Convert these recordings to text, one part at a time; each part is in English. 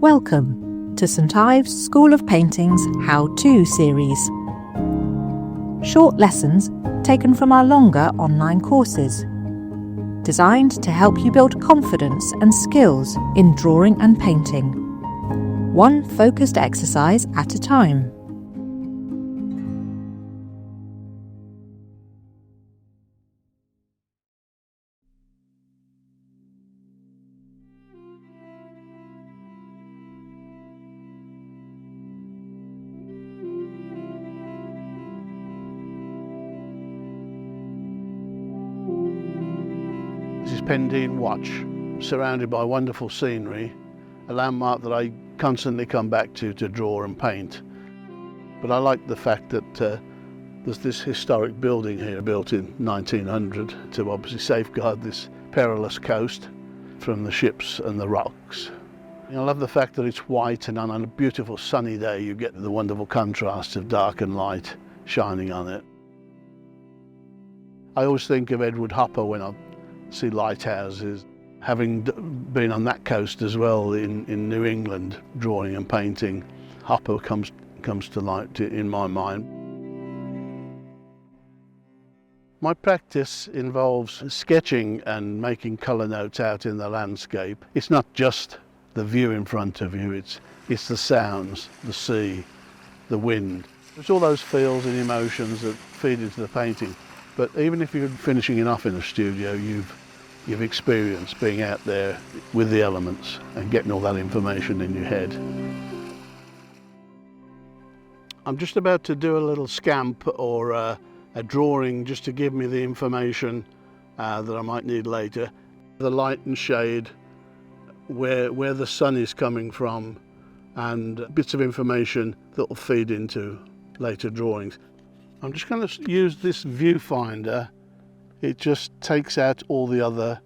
Welcome to St Ives School of Painting's How-To series. Short lessons taken from our longer online courses, designed to help you build confidence and skills in drawing and painting, one focused exercise at a time. This is Pendine Watch, surrounded by wonderful scenery, a landmark that I constantly come back to draw and paint. But I like the fact that there's this historic building here built in 1900 to obviously safeguard this perilous coast from the ships and the rocks. I love the fact that it's white, and on a beautiful sunny day you get the wonderful contrast of dark and light shining on it. I always think of Edward Hopper when I see lighthouses, having been on that coast as well in New England drawing and painting. Hopper comes to light in my mind. My practice involves sketching and making colour notes out in the landscape. It's not just the view in front of you, it's the sounds, the sea, the wind. It's all those feels and emotions that feed into the painting. But even if you're finishing it off in a studio, you've experienced being out there with the elements and getting all that information in your head. I'm just about to do a little scamp or a drawing just to give me the information that I might need later. The light and shade, where the sun is coming from, and bits of information that will feed into later drawings. I'm just going to use this viewfinder. It just takes out all the other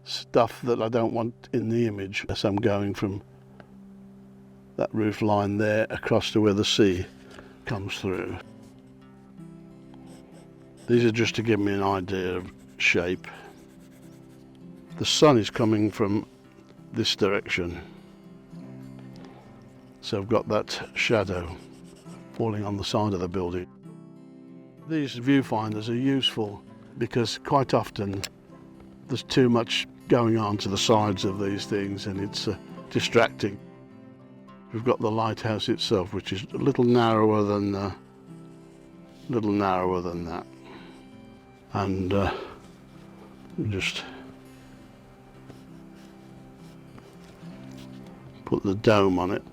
stuff that I don't want in the image. As I'm going from that roof line there across to where the sea comes through. These are just to give me an idea of shape. The sun is coming from this direction, so I've got that shadow falling on the side of the building. These viewfinders are useful because quite often there's too much going on to the sides of these things and it's distracting. We've got the lighthouse itself, which is a little narrower than that, and just put the dome on it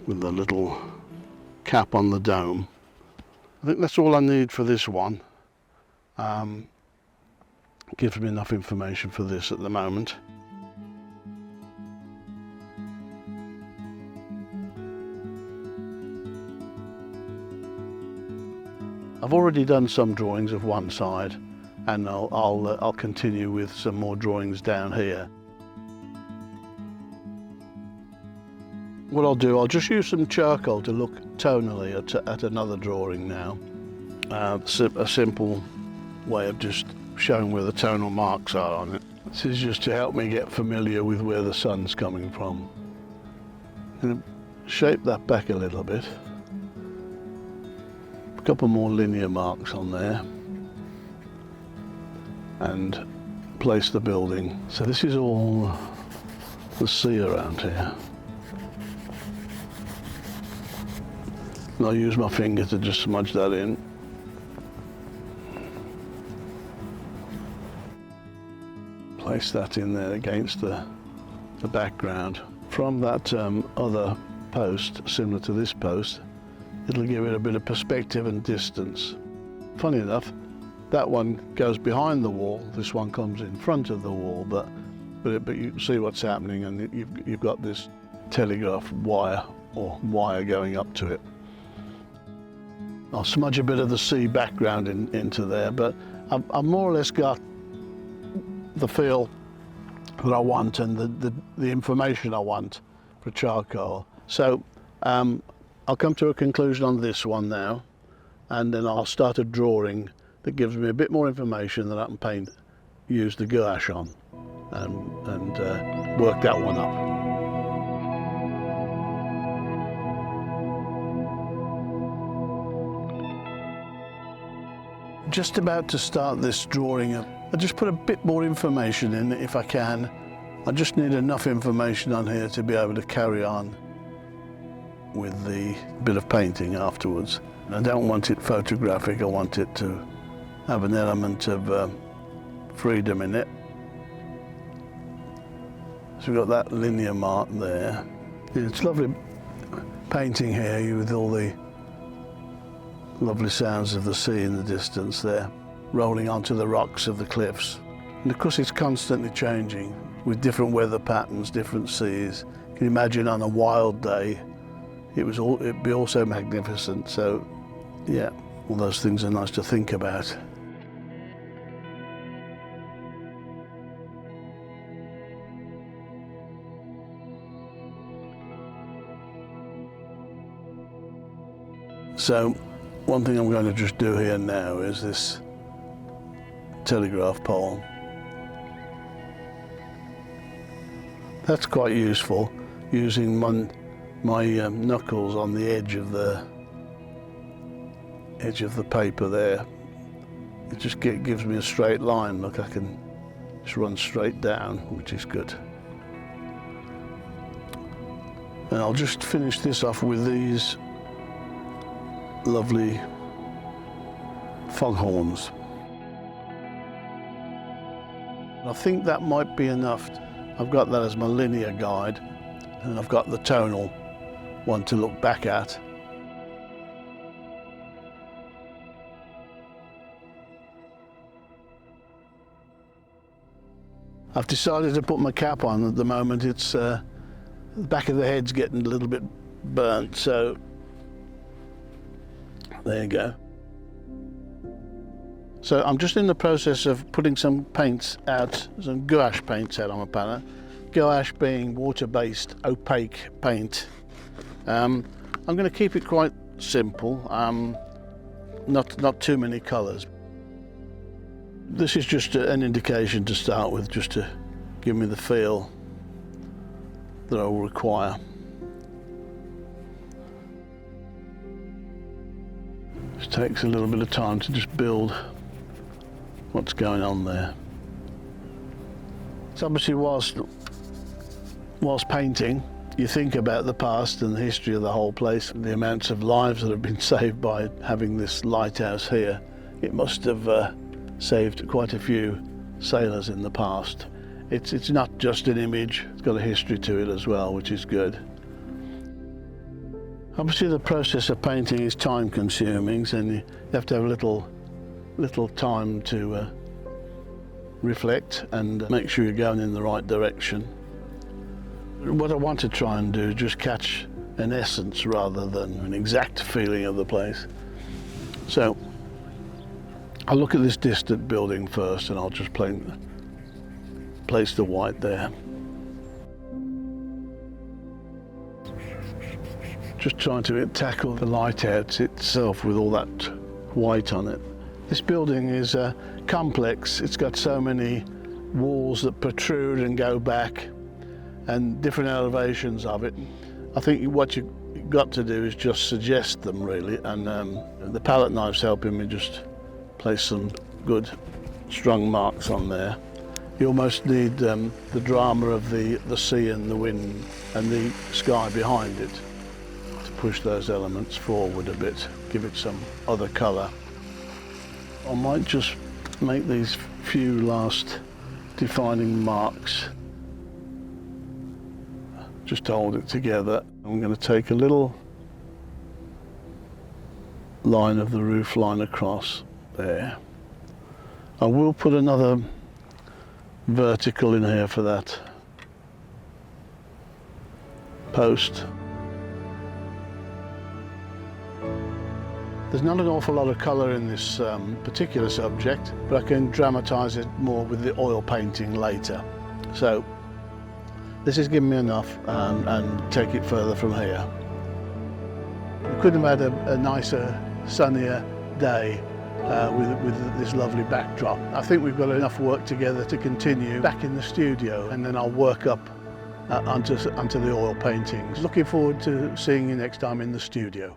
with the little cap on the dome. I think that's all I need for this one. Gives me enough information for this at the moment. I've already done some drawings of one side, and I'll continue with some more drawings down here. What I'll do, I'll just use some charcoal to look tonally at another drawing now. A simple way of just showing where the tonal marks are on it. This is just to help me get familiar with where the sun's coming from. I'm going to shape that back a little bit. A couple more linear marks on there. And place the building. So this is all the sea around here. And I'll use my finger to just smudge that in. Place that in there against the background. From that other post, similar to this post, it'll give it a bit of perspective and distance. Funny enough, that one goes behind the wall, this one comes in front of the wall, but you can see what's happening, and you've got this telegraph wire or wire going up to it. I'll smudge a bit of the sea background into there, but I've more or less got the feel that I want and the information I want for charcoal. So I'll come to a conclusion on this one now, and then I'll start a drawing that gives me a bit more information that I can use the gouache on. and work that one up. Just about to start this drawing, I just put a bit more information in if I can. I just need enough information on here to be able to carry on with the bit of painting afterwards. I don't want it photographic, I want it to have an element of freedom in it. So we've got that linear mark there. It's lovely painting here with all the lovely sounds of the sea in the distance there, rolling onto the rocks of the cliffs. And of course it's constantly changing with different weather patterns, different seas. You can imagine on a wild day, it'd be also magnificent. So yeah, all those things are nice to think about. So one thing I'm going to just do here now is this telegraph pole. That's quite useful, using my knuckles on the edge of the paper there. It just gives me a straight line. Look, I can just run straight down, which is good. And I'll just finish this off with these lovely foghorns. I think that might be enough. I've got that as my linear guide, and I've got the tonal one to look back at. I've decided to put my cap on at the moment. It's the back of the head's getting a little bit burnt, so there you go. So I'm just in the process of putting some paints out, some gouache paints out on my palette. Gouache being water-based opaque paint. I'm going to keep it quite simple, not too many colours. This is just an indication to start with, just to give me the feel that I will require. It takes a little bit of time to just build what's going on there. So obviously whilst painting, you think about the past and the history of the whole place, the amounts of lives that have been saved by having this lighthouse here. It must have saved quite a few sailors in the past. It's not just an image, it's got a history to it as well, which is good. Obviously the process of painting is time consuming, and you have to have a little time to reflect and make sure you're going in the right direction. What I want to try and do is just catch an essence rather than an exact feeling of the place. So I'll look at this distant building first, and I'll just place the white there. Just trying to tackle the lighthouse itself with all that white on it. This building is complex. It's got so many walls that protrude and go back, and different elevations of it. I think what you've got to do is just suggest them, really, and the palette knife's helping me just place some good strong marks on there. You almost need the drama of the sea and the wind and the sky behind it to push those elements forward a bit, give it some other colour. I might just make these few last defining marks just to hold it together. I'm going to take a little line of the roof line across there. I will put another vertical in here for that post. There's not an awful lot of colour in this particular subject, but I can dramatise it more with the oil painting later. So this is giving me enough, and take it further from here. We couldn't have had a nicer, sunnier day with this lovely backdrop. I think we've got enough work together to continue back in the studio, and then I'll work up onto the oil paintings. Looking forward to seeing you next time in the studio.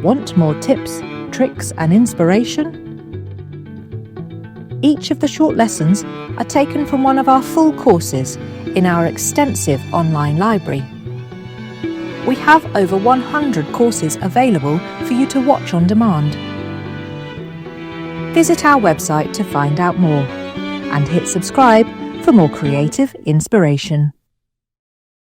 Want more tips, tricks and inspiration? Each of the short lessons are taken from one of our full courses in our extensive online library. We have over 100 courses available for you to watch on demand. Visit our website to find out more and hit subscribe for more creative inspiration.